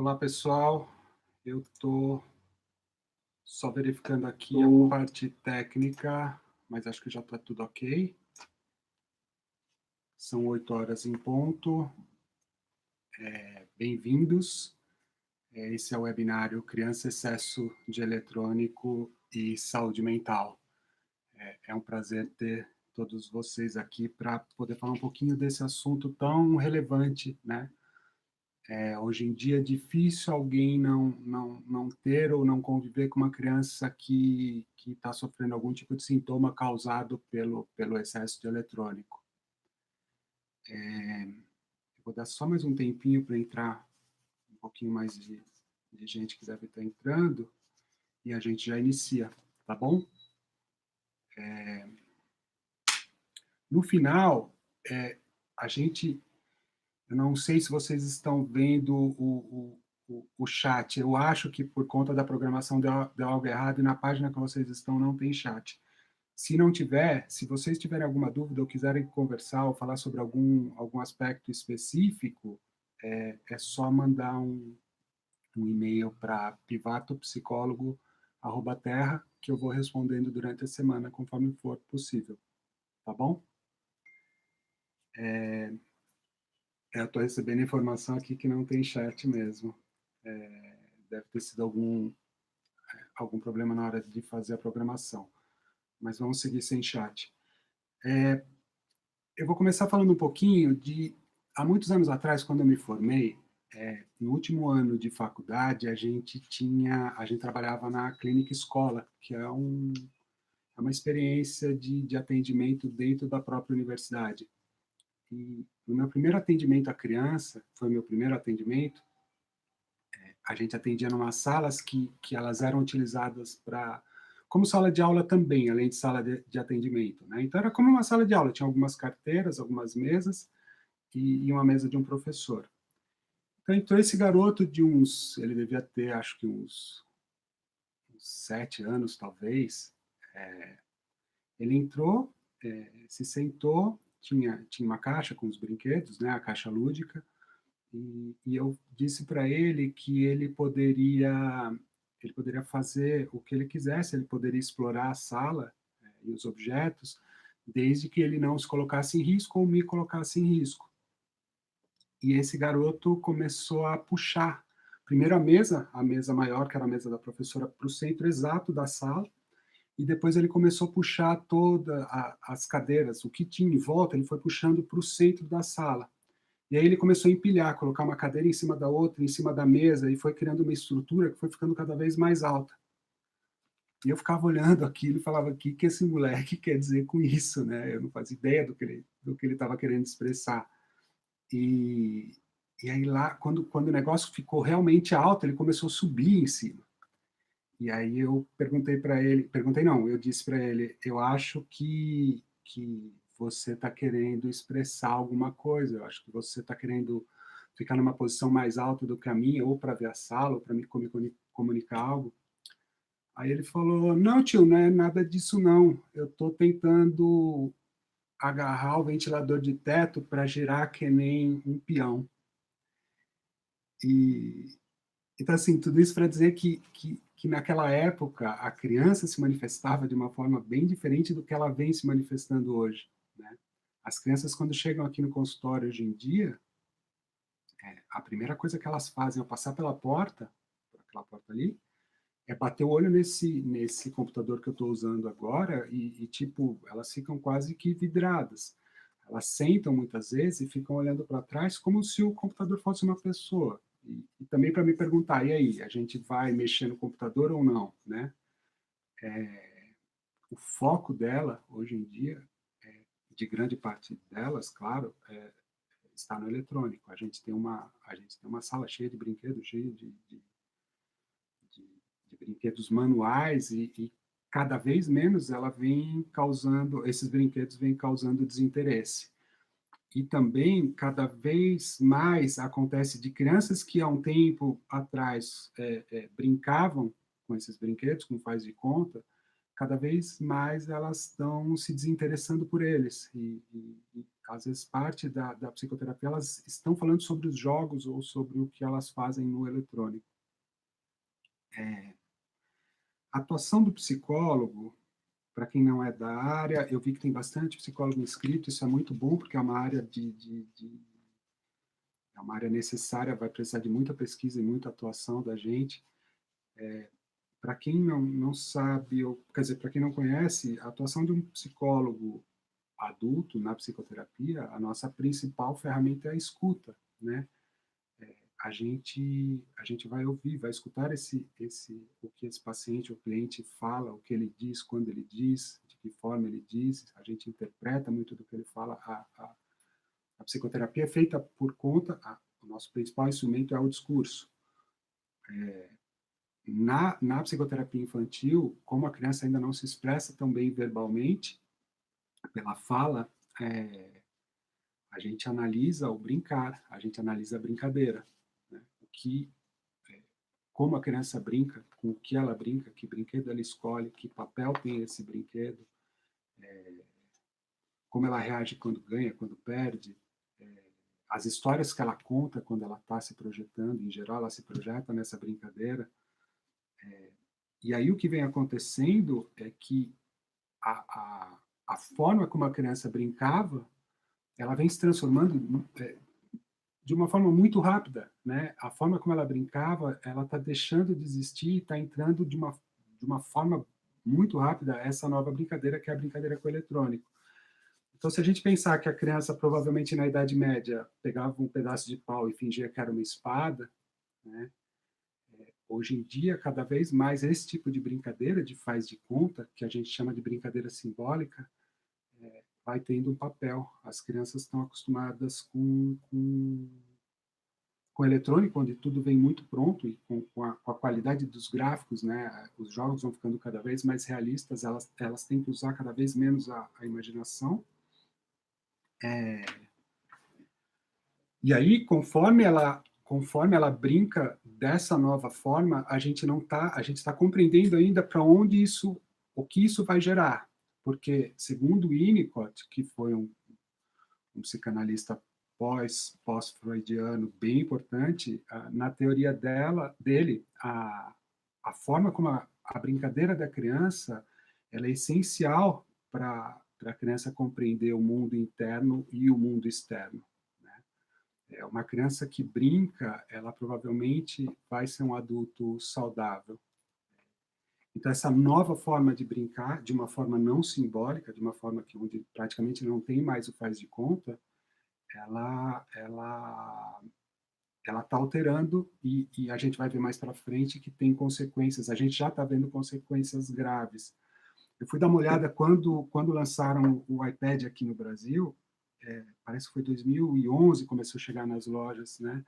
Olá, pessoal. Eu estou só verificando aqui a parte técnica, mas acho que já está tudo ok. São 8 horas em ponto. Bem-vindos. Esse é o webinário Criança, Excesso de Eletrônico e Saúde Mental. É um prazer ter todos vocês aqui para poder falar um pouquinho desse assunto tão relevante, né? Hoje em dia é difícil alguém não ter ou não conviver com uma criança que está sofrendo algum tipo de sintoma causado pelo excesso de eletrônico. Eu vou dar só mais um tempinho para entrar um pouquinho mais de gente que deve estar entrando e a gente já inicia, tá bom? No final, a gente eu não sei se vocês estão vendo o chat. Eu acho que por conta da programação deu algo errado e na página que vocês estão não tem chat. Se não tiver, se vocês tiverem alguma dúvida ou quiserem conversar ou falar sobre algum aspecto específico, é só mandar um e-mail para privatopsicólogo@terra que eu vou respondendo durante a semana conforme for possível. Tá bom? Eu estou recebendo informação aqui que não tem chat mesmo. Deve ter sido algum problema na hora de fazer a programação. Mas vamos seguir sem chat. Eu vou começar falando um pouquinho de... Há muitos anos atrás, quando eu me formei, no último ano de faculdade, a gente trabalhava na clínica escola, que é uma experiência de atendimento dentro da própria universidade. E no meu primeiro atendimento à criança, foi meu primeiro atendimento, a gente atendia em umas salas que elas eram utilizadas como sala de aula também, além de sala de atendimento, né? Então era como uma sala de aula, tinha algumas carteiras, algumas mesas e uma mesa de um professor. Então esse garoto ele devia ter, acho que uns 7 anos talvez, ele entrou, se sentou, tinha uma caixa com os brinquedos, né? A caixa lúdica. E eu disse para ele que ele poderia fazer o que ele quisesse, ele poderia explorar a sala e os objetos, desde que ele não se colocasse em risco ou me colocasse em risco. E esse garoto começou a puxar, primeiro a mesa maior, que era a mesa da professora, para o centro exato da sala, e depois ele começou a puxar todas as cadeiras, o que tinha em volta, ele foi puxando para o centro da sala. E aí ele começou a empilhar, colocar uma cadeira em cima da outra, em cima da mesa, e foi criando uma estrutura que foi ficando cada vez mais alta. E eu ficava olhando aquilo e falava, o que esse moleque quer dizer com isso, né? Eu não fazia ideia do que ele estava querendo expressar. E, e aí lá, quando o negócio ficou realmente alto, ele começou a subir em cima. E aí eu perguntei não, eu disse para ele, eu acho que você está querendo expressar alguma coisa, eu acho que você está querendo ficar numa posição mais alta do que a minha, ou para ver a sala, ou para me comunicar algo. Aí ele falou, não tio, não é nada disso não, eu estou tentando agarrar o ventilador de teto para girar que nem um peão. E, então, assim, tudo isso para dizer que naquela época a criança se manifestava de uma forma bem diferente do que ela vem se manifestando hoje, né? As crianças, quando chegam aqui no consultório hoje em dia, a primeira coisa que elas fazem ao passar pela porta, por aquela porta ali, é bater o olho nesse computador que eu estou usando agora tipo, elas ficam quase que vidradas. Elas sentam muitas vezes e ficam olhando para trás como se o computador fosse uma pessoa. E também para me perguntar, e aí, a gente vai mexer no computador ou não, né? O foco dela, hoje em dia, de grande parte delas, claro, está no eletrônico. A gente tem uma sala cheia de brinquedos, cheia de brinquedos manuais e cada vez menos esses brinquedos vêm causando desinteresse. E também, cada vez mais acontece de crianças que há um tempo atrás brincavam com esses brinquedos, como faz de conta, cada vez mais elas estão se desinteressando por eles. E às vezes, parte da psicoterapia, elas estão falando sobre os jogos ou sobre o que elas fazem no eletrônico. A atuação do psicólogo, para quem não é da área, eu vi que tem bastante psicólogo inscrito, isso é muito bom, porque é uma área é uma área necessária, vai precisar de muita pesquisa e muita atuação da gente. Para quem não sabe, ou, quer dizer, para quem não conhece, a atuação de um psicólogo adulto na psicoterapia, a nossa principal ferramenta é a escuta, né? A gente vai ouvir, vai escutar o que esse paciente, o cliente fala, o que ele diz, quando ele diz, de que forma ele diz, a gente interpreta muito do que ele fala. A psicoterapia é feita por conta, o nosso principal instrumento é o discurso. Na psicoterapia infantil, como a criança ainda não se expressa tão bem verbalmente, pela fala, a gente analisa o brincar, a gente analisa a brincadeira, né? Como a criança brinca, com o que ela brinca, que brinquedo ela escolhe, que papel tem esse brinquedo, como ela reage quando ganha, quando perde, as histórias que ela conta quando ela está se projetando, em geral ela se projeta nessa brincadeira. E aí o que vem acontecendo é que a forma como a criança brincava, ela vem se transformando de uma forma muito rápida, né? A forma como ela brincava, ela está deixando de existir, está entrando de uma forma muito rápida essa nova brincadeira, que é a brincadeira com o eletrônico. Então, se a gente pensar que a criança, provavelmente na Idade Média, pegava um pedaço de pau e fingia que era uma espada, né? Hoje em dia, cada vez mais, esse tipo de brincadeira de faz de conta, que a gente chama de brincadeira simbólica, vai tendo um papel. As crianças estão acostumadas com eletrônico, onde tudo vem muito pronto e com a qualidade dos gráficos, né? Os jogos vão ficando cada vez mais realistas, elas têm que usar cada vez menos a imaginação. E aí, conforme ela brinca dessa nova forma, a gente está compreendendo ainda para onde o que isso vai gerar, porque segundo Winnicott, que foi um psicanalista pós-freudiano bem importante, na teoria dele, a forma como a brincadeira da criança ela é essencial para a criança compreender o mundo interno e o mundo externo. Uma criança que brinca, ela provavelmente vai ser um adulto saudável. Então, essa nova forma de brincar, de uma forma não simbólica, de uma forma que onde praticamente não tem mais o faz de conta, ela está alterando e a gente vai ver mais para frente que tem consequências. A gente já está vendo consequências graves. Eu fui dar uma olhada quando lançaram o iPad aqui no Brasil, parece que foi 2011, começou a chegar nas lojas, né?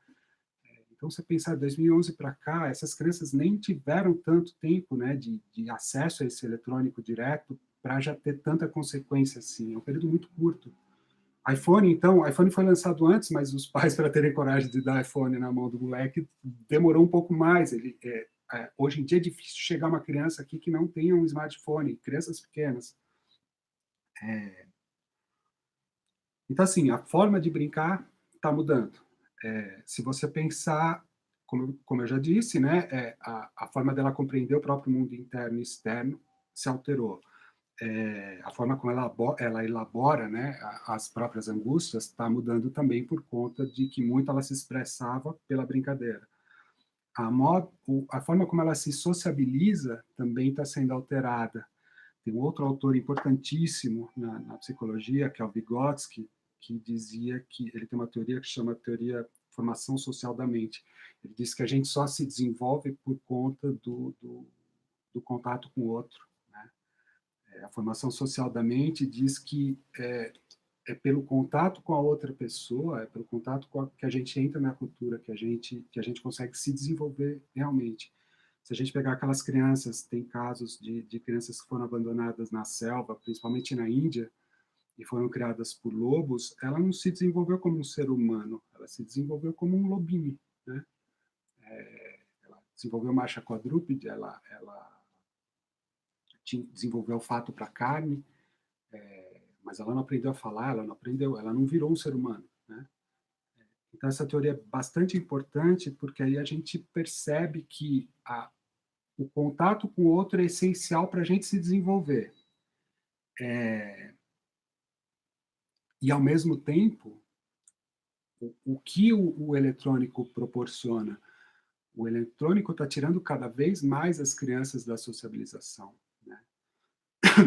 Então, você pensar 2011 para cá, essas crianças nem tiveram tanto tempo, né, de acesso a esse eletrônico direto para já ter tanta consequência assim. É um período muito curto. iPhone, então, iPhone foi lançado antes, mas os pais, para terem coragem de dar iPhone na mão do moleque, demorou um pouco mais. Hoje em dia é difícil chegar uma criança aqui que não tenha um smartphone, crianças pequenas. Então, assim, a forma de brincar está mudando. Se você pensar, como eu já disse, né, a forma dela compreender o próprio mundo interno e externo se alterou. A forma como ela elabora, né, as próprias angústias está mudando também por conta de que muito ela se expressava pela brincadeira. A forma como ela se sociabiliza também está sendo alterada. Tem um outro autor importantíssimo na psicologia, que é o Vygotsky, que dizia que ele tem uma teoria que chama teoria formação social da mente. Ele diz que a gente só se desenvolve por conta do contato com o outro. Né? A formação social da mente diz que é pelo contato com a outra pessoa, é pelo contato que a gente entra na cultura, que a gente consegue se desenvolver realmente. Se a gente pegar aquelas crianças, tem casos de crianças que foram abandonadas na selva, principalmente na Índia, e foram criadas por lobos, ela não se desenvolveu como um ser humano, ela se desenvolveu como um lobinho, né? Ela desenvolveu marcha quadrúpede, ela desenvolveu olfato para carne, mas ela não aprendeu a falar, ela não virou um ser humano, né? Então, essa teoria é bastante importante, porque aí a gente percebe que o contato com o outro é essencial para a gente se desenvolver. E, ao mesmo tempo, o que o eletrônico proporciona? O eletrônico está tirando cada vez mais as crianças da sociabilização, né?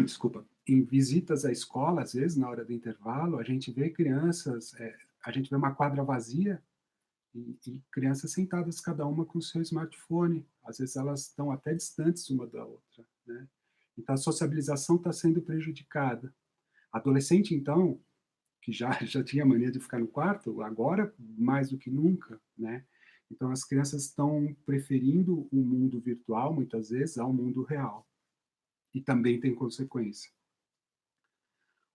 Desculpa. Em visitas à escola, às vezes, na hora do intervalo, a gente vê crianças, a gente vê uma quadra vazia e crianças sentadas, cada uma com o seu smartphone. Às vezes elas estão até distantes uma da outra, né? Então a sociabilização está sendo prejudicada. Adolescente, então, que já tinha mania de ficar no quarto, agora mais do que nunca, né? Então as crianças estão preferindo o mundo virtual, muitas vezes, ao mundo real. E também tem consequência.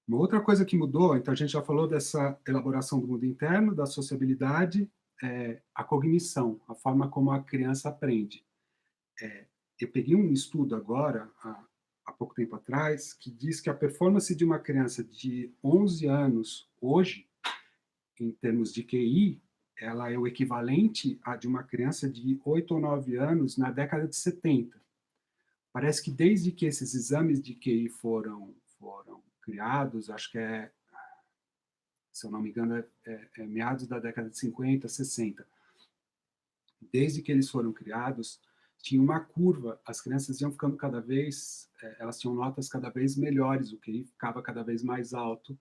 Uma outra coisa que mudou, então a gente já falou dessa elaboração do mundo interno, da sociabilidade, a cognição, a forma como a criança aprende. Eu peguei um estudo agora, há pouco tempo atrás, que diz que a performance de uma criança de 11 anos hoje, em termos de QI, ela é o equivalente à de uma criança de 8 ou 9 anos na década de 70. Parece que desde que esses exames de QI foram criados, acho que se eu não me engano, é meados da década de 50, 60. Desde que eles foram criados, tinha uma curva, as crianças iam ficando cada vez, elas tinham notas cada vez melhores, o QI ficava cada vez mais alto,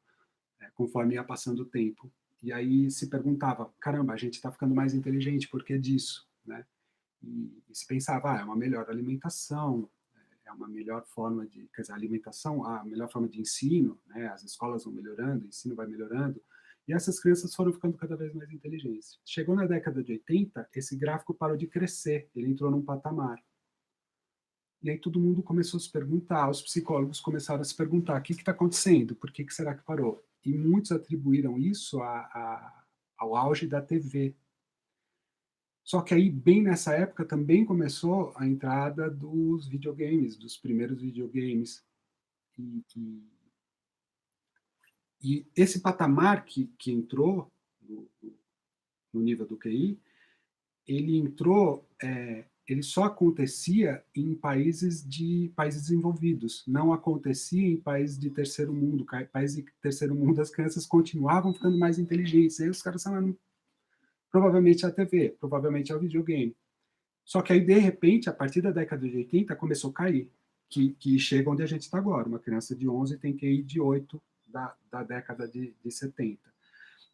conforme ia passando o tempo. E aí se perguntava, caramba, a gente está ficando mais inteligente, por que disso? Né? E se pensava, é uma melhor alimentação, é uma melhor forma de, quer dizer, a alimentação, a melhor forma de ensino, né? As escolas vão melhorando, o ensino vai melhorando, e essas crianças foram ficando cada vez mais inteligentes. Chegou na década de 80, esse gráfico parou de crescer, ele entrou num patamar. E aí todo mundo começou a se perguntar, os psicólogos começaram a se perguntar, o que está acontecendo? Por que será que parou? E muitos atribuíram isso ao auge da TV. Só que aí, bem nessa época, também começou a entrada dos videogames, dos primeiros videogames. E esse patamar que entrou no nível do QI, ele entrou, ele só acontecia em países desenvolvidos, não acontecia em países de terceiro mundo. Países de terceiro mundo, as crianças continuavam ficando mais inteligentes. Aí os caras falaram, provavelmente a TV, provavelmente é o videogame. Só que aí, de repente, a partir da década de 80, começou a cair, que chega onde a gente está agora. Uma criança de 11 tem QI de 8 da década de 70.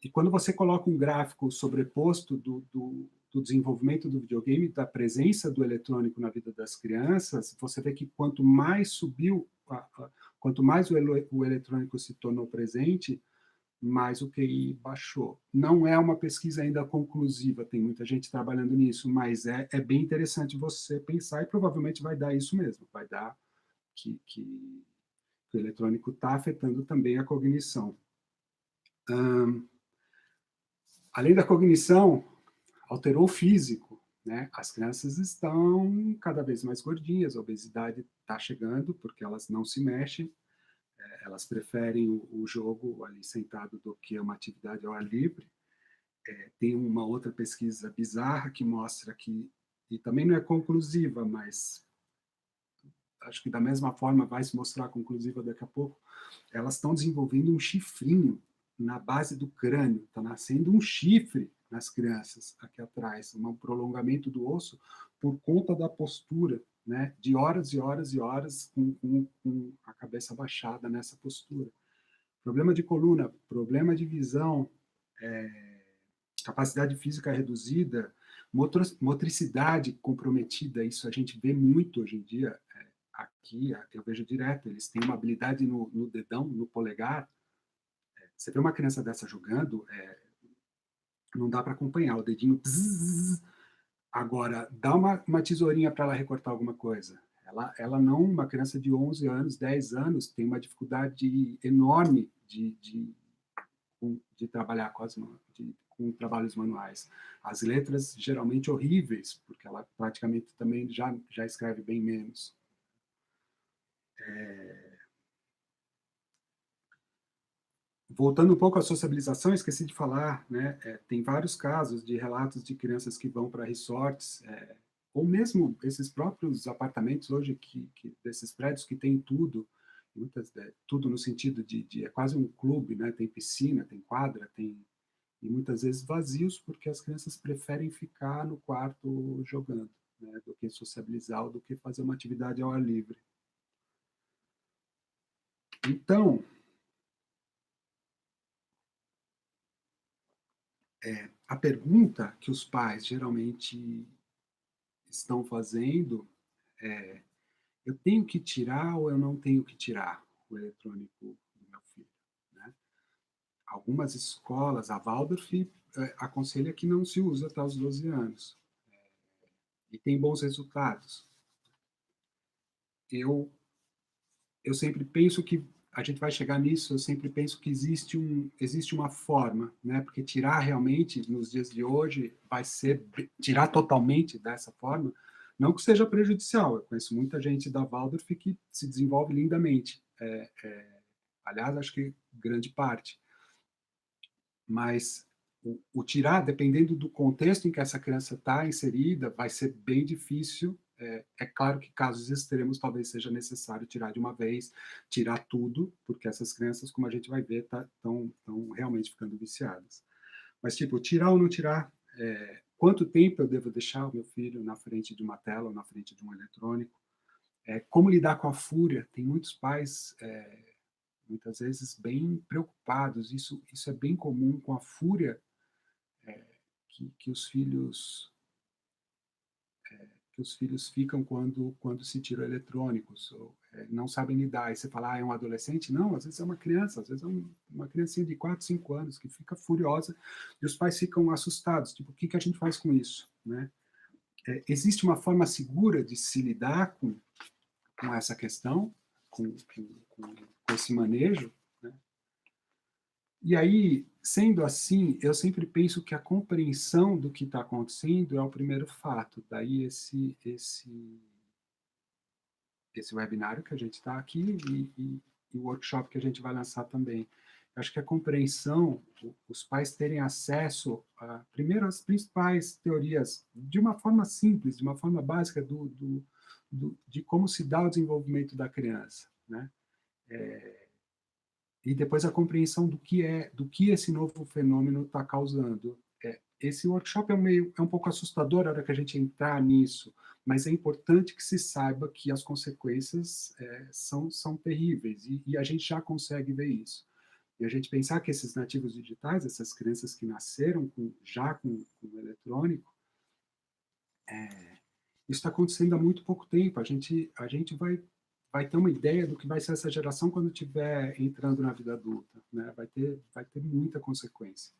E quando você coloca um gráfico sobreposto do desenvolvimento do videogame, da presença do eletrônico na vida das crianças, você vê que quanto mais subiu, quanto mais o eletrônico se tornou presente, mais o QI baixou. Não é uma pesquisa ainda conclusiva, tem muita gente trabalhando nisso, mas é bem interessante você pensar e provavelmente vai dar isso mesmo, vai dar que o eletrônico está afetando também a cognição. Além da cognição, alterou o físico, né? As crianças estão cada vez mais gordinhas, a obesidade está chegando porque elas não se mexem, elas preferem o jogo ali sentado do que uma atividade ao ar livre. Tem uma outra pesquisa bizarra que mostra que, e também não é conclusiva, mas acho que da mesma forma vai se mostrar conclusiva daqui a pouco, elas estão desenvolvendo um chifrinho na base do crânio, está nascendo um chifre nas crianças aqui atrás, um prolongamento do osso por conta da postura, né, de horas e horas e horas com a cabeça baixada nessa postura. Problema de coluna, problema de visão, capacidade física reduzida, motricidade comprometida, isso a gente vê muito hoje em dia. Aqui eu vejo direto, eles têm uma habilidade no dedão, no polegar. Você vê uma criança dessa jogando, não dá para acompanhar, o dedinho... Bzzz. Agora, dá uma tesourinha para ela recortar alguma coisa. Ela não, uma criança de 11 anos, 10 anos, tem uma dificuldade enorme de trabalhar com trabalhos manuais. As letras geralmente horríveis, porque ela praticamente também já escreve bem menos. Voltando um pouco à sociabilização, esqueci de falar, né? Tem vários casos de relatos de crianças que vão para resorts, ou mesmo esses próprios apartamentos hoje, desses prédios que tem tudo, tudo no sentido é quase um clube, né? Tem piscina, tem quadra, e muitas vezes vazios, porque as crianças preferem ficar no quarto jogando, né? Do que sociabilizar ou do que fazer uma atividade ao ar livre. Então, a pergunta que os pais geralmente estão fazendo é: eu tenho que tirar ou eu não tenho que tirar o eletrônico do meu filho? Né? Algumas escolas, a Waldorf aconselha que não se usa até os 12 anos, e tem bons resultados. Eu, eu sempre penso que a gente vai chegar nisso, eu sempre penso que existe uma forma, né? Porque tirar realmente, nos dias de hoje, vai ser, tirar totalmente dessa forma, não que seja prejudicial. Eu conheço muita gente da Waldorf que se desenvolve lindamente. Aliás, acho que grande parte. Mas o tirar, dependendo do contexto em que essa criança está inserida, vai ser bem difícil. Claro que casos extremos talvez seja necessário tirar de uma vez, tirar tudo, porque essas crianças, como a gente vai ver, estão realmente ficando viciadas. Mas, tipo, tirar ou não tirar, quanto tempo eu devo deixar o meu filho na frente de uma tela ou na frente de um eletrônico? Como lidar com a fúria? Tem muitos pais muitas vezes bem preocupados. Isso é bem comum com a fúria que os filhos ficam quando se tiram eletrônicos, ou não sabem lidar. E você fala, é um adolescente? Não, às vezes é uma criança, às vezes é uma criancinha de 4, 5 anos que fica furiosa e os pais ficam assustados, tipo, o que a gente faz com isso? Né? Existe uma forma segura de se lidar com essa questão, com esse manejo, né? E aí, sendo assim, eu sempre penso que a compreensão do que está acontecendo é o primeiro fato. Daí esse webinário que a gente está aqui e o workshop que a gente vai lançar também. Eu acho que a compreensão, os pais terem acesso, primeiro, às principais teorias, de uma forma simples, de uma forma básica, de como se dá o desenvolvimento da criança, né? E depois a compreensão do que esse novo fenômeno está causando. Esse workshop é um pouco assustador a hora que a gente entrar nisso, mas é importante que se saiba que as consequências são terríveis, e a gente já consegue ver isso. E a gente pensar que esses nativos digitais, essas crianças que nasceram já com o eletrônico, isso está acontecendo há muito pouco tempo. A gente vai ter uma ideia do que vai ser essa geração quando estiver entrando na vida adulta, né? Vai ter muita consequência.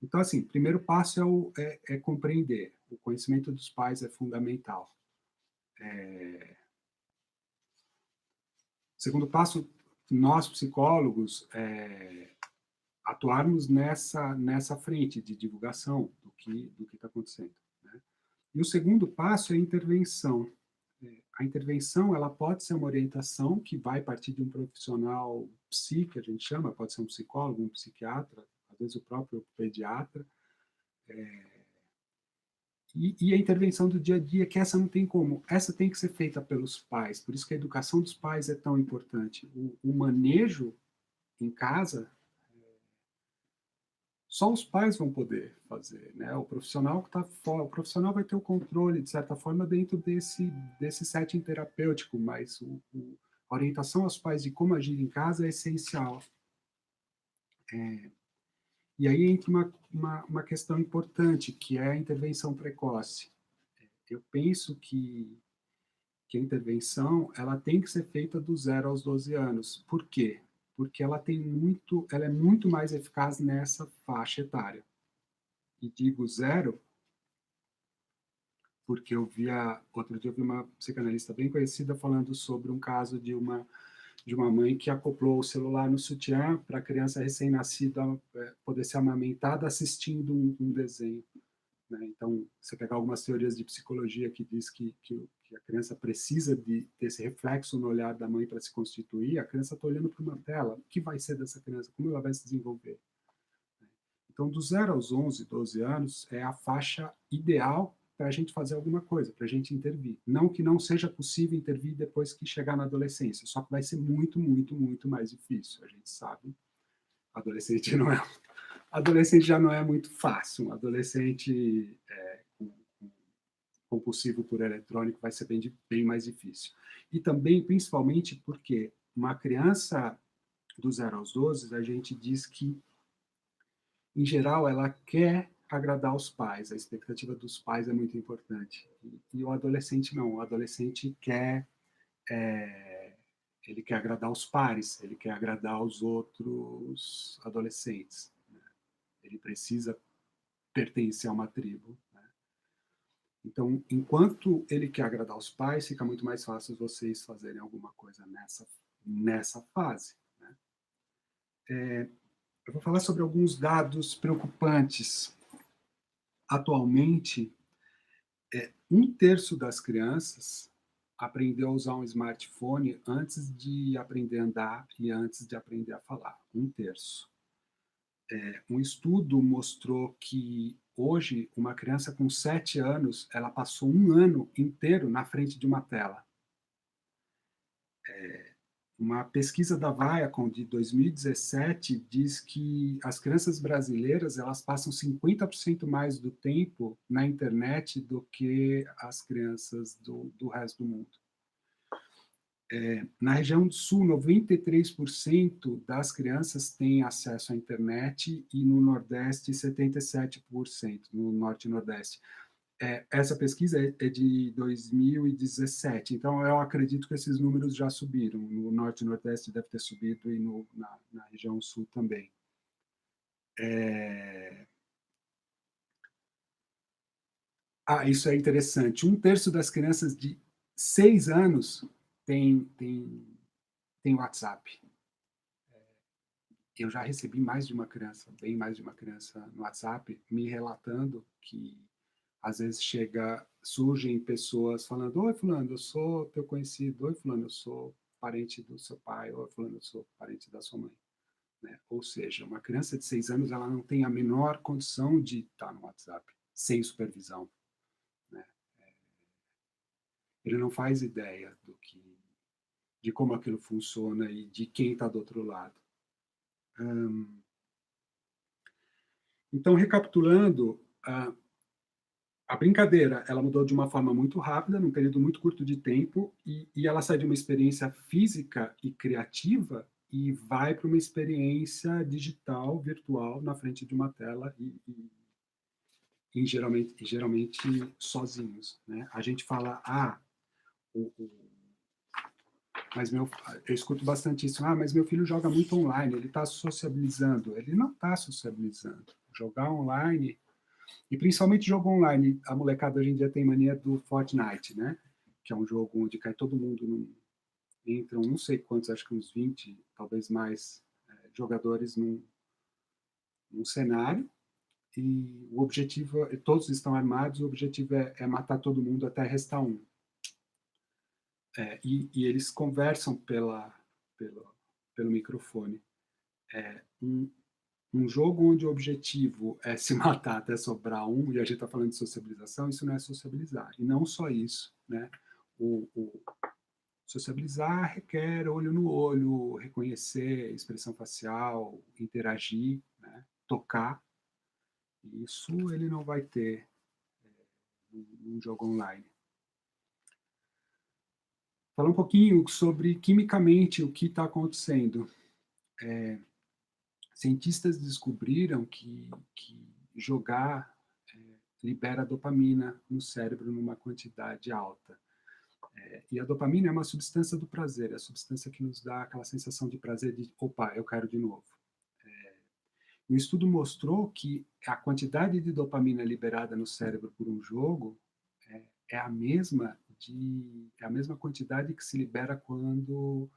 Então, assim, o primeiro passo é compreender. O conhecimento dos pais é fundamental. Segundo passo, nós psicólogos atuarmos nessa frente de divulgação do que está acontecendo, né? E o segundo passo é a intervenção. A intervenção, ela pode ser uma orientação que vai partir de um profissional que a gente chama, pode ser um psicólogo, um psiquiatra, às vezes o próprio pediatra, e a intervenção do dia a dia, que essa não tem como, essa tem que ser feita pelos pais, por isso que a educação dos pais é tão importante. O manejo em casa, só os pais vão poder fazer, né? O profissional que está fora, o profissional vai ter o controle, de certa forma, dentro desse setting terapêutico, mas a orientação aos pais de como agir em casa é essencial. E aí entra uma questão importante, que é a intervenção precoce. Eu penso que a intervenção ela tem que ser feita do 0 aos 12 anos. Por quê? Porque ela é muito mais eficaz nessa faixa etária. E digo 0 porque outro dia eu vi uma psicanalista bem conhecida falando sobre um caso de uma mãe que acoplou o celular no sutiã para a criança recém-nascida poder ser amamentada assistindo um desenho, né? Então, você pegar algumas teorias de psicologia que diz que que a criança precisa desse reflexo no olhar da mãe para se constituir, a criança está olhando para uma tela. O que vai ser dessa criança? Como ela vai se desenvolver? Então, do 0 aos 11, 12 anos, é a faixa ideal para a gente fazer alguma coisa, para a gente intervir. Não que não seja possível intervir depois que chegar na adolescência, só que vai ser muito, muito, muito mais difícil. A gente sabe, adolescente não é, adolescente já não é muito fácil. Um adolescente compulsivo por eletrônico vai ser bem mais difícil. E também, principalmente, porque uma criança do 0 aos 12, a gente diz que, em geral, ela quer agradar os pais. A expectativa dos pais é muito importante. E o adolescente não. O adolescente quer ele quer agradar os pares, ele quer agradar os outros adolescentes. Né? Ele precisa pertencer a uma tribo. Né? Então, enquanto ele quer agradar os pais, fica muito mais fácil vocês fazerem alguma coisa nessa fase. Né? Eu vou falar sobre alguns dados preocupantes. Atualmente, 1/3 das crianças aprendeu a usar um smartphone antes de aprender a andar e antes de aprender a falar. 1/3. Um estudo mostrou que hoje uma criança com 7 anos, ela passou um ano inteiro na frente de uma tela. Uma pesquisa da Viacom de 2017 diz que as crianças brasileiras elas passam 50% mais do tempo na internet do que as crianças do resto do mundo. Na região do Sul, 93% das crianças têm acesso à internet e no Nordeste, 77%, no Norte e Nordeste. Essa pesquisa é de 2017, então eu acredito que esses números já subiram. No Norte e Nordeste deve ter subido e na região Sul também. Isso é interessante. 1/3 das crianças de 6 anos tem WhatsApp. Eu já recebi mais de uma criança, bem mais de uma criança no WhatsApp, me relatando que às vezes surgem pessoas falando: oi, fulano, eu sou teu conhecido. Oi, fulano, eu sou parente do seu pai. Oi, fulano, eu sou parente da sua mãe. Né? Ou seja, uma criança de 6 anos ela não tem a menor condição de estar no WhatsApp sem supervisão. Né? Ele não faz ideia de como aquilo funciona e de quem está do outro lado. Então, recapitulando, a brincadeira ela mudou de uma forma muito rápida, num período muito curto de tempo, e ela sai de uma experiência física e criativa e vai para uma experiência digital, virtual, na frente de uma tela e geralmente sozinhos. Né? A gente fala, mas eu escuto bastante isso, mas meu filho joga muito online, ele está sociabilizando. Ele não está sociabilizando. Jogar online, e principalmente jogo online, a molecada hoje em dia tem mania do Fortnite, né? Que é um jogo onde cai todo mundo, entram não sei quantos, acho que uns 20, talvez mais, jogadores num cenário, e o objetivo, todos estão armados, o objetivo é matar todo mundo até restar um. E eles conversam pelo microfone. Um jogo onde o objetivo é se matar até sobrar um, e a gente está falando de sociabilização, isso não é sociabilizar. E não só isso, né? O sociabilizar requer olho no olho, reconhecer expressão facial, interagir, né? Tocar. Isso ele não vai ter num jogo online. Falar um pouquinho sobre quimicamente o que está acontecendo. Cientistas descobriram que jogar libera dopamina no cérebro numa quantidade alta. E a dopamina é uma substância do prazer, é a substância que nos dá aquela sensação de prazer de, opa, eu quero de novo. O estudo mostrou que a quantidade de dopamina liberada no cérebro por um jogo é a mesma quantidade que se libera quando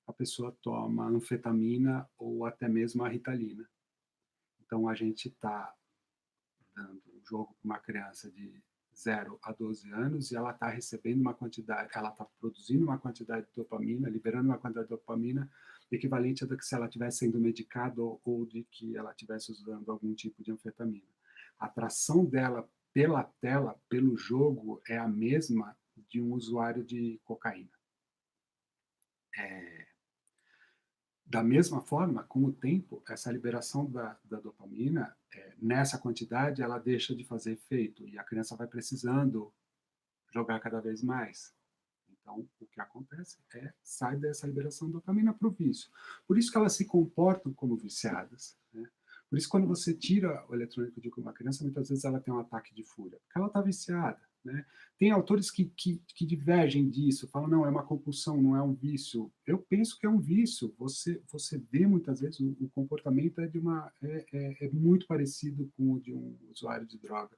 a pessoa toma anfetamina ou até mesmo a Ritalina. Então, a gente está dando um jogo para uma criança de 0 a 12 anos, e ela está recebendo uma quantidade, ela está produzindo uma quantidade de dopamina, liberando uma quantidade de dopamina equivalente a do que se ela estivesse sendo medicada ou de que ela estivesse usando algum tipo de anfetamina. A atração dela pela tela, pelo jogo, é a mesma de um usuário de cocaína. Da mesma forma, com o tempo, essa liberação da dopamina, nessa quantidade, ela deixa de fazer efeito e a criança vai precisando jogar cada vez mais. Então, o que acontece sai dessa liberação de dopamina para o vício. Por isso que elas se comportam como viciadas, né? Por isso, quando você tira o eletrônico de uma criança, muitas vezes ela tem um ataque de fúria, porque ela está viciada, né? Tem autores que divergem disso, falam, não, é uma compulsão, não é um vício. Eu penso que é um vício. Você vê, muitas vezes, o comportamento é muito parecido com o de um usuário de droga.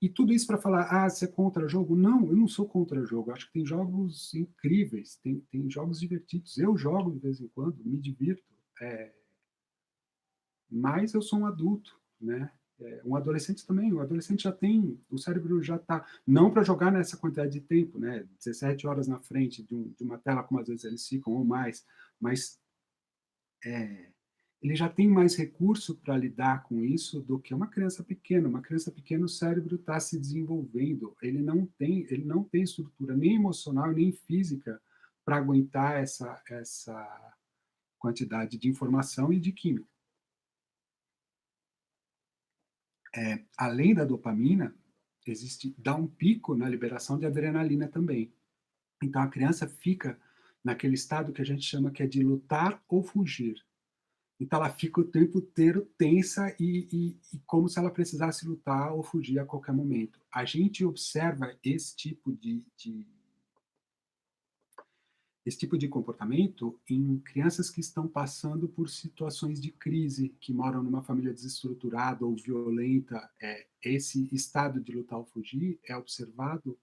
E tudo isso para falar, você é contra jogo? Não, eu não sou contra jogo. Acho que tem jogos incríveis, tem jogos divertidos. Eu jogo de vez em quando, me divirto. Mas eu sou um adulto, né? Um adolescente também. O adolescente já tem, o cérebro já está, não para jogar nessa quantidade de tempo, né? 17 horas na frente de uma tela, como às vezes eles ficam, ou mais, mas ele já tem mais recurso para lidar com isso do que uma criança pequena. Uma criança pequena, o cérebro está se desenvolvendo, ele não tem estrutura nem emocional nem física para aguentar essa quantidade de informação e de química. Além da dopamina, dá um pico na liberação de adrenalina também. Então a criança fica naquele estado que a gente chama que é de lutar ou fugir. Então ela fica o tempo inteiro tensa e como se ela precisasse lutar ou fugir a qualquer momento. A gente observa esse tipo de comportamento em crianças que estão passando por situações de crise, que moram numa família desestruturada ou violenta. Esse estado de lutar ou fugir é observado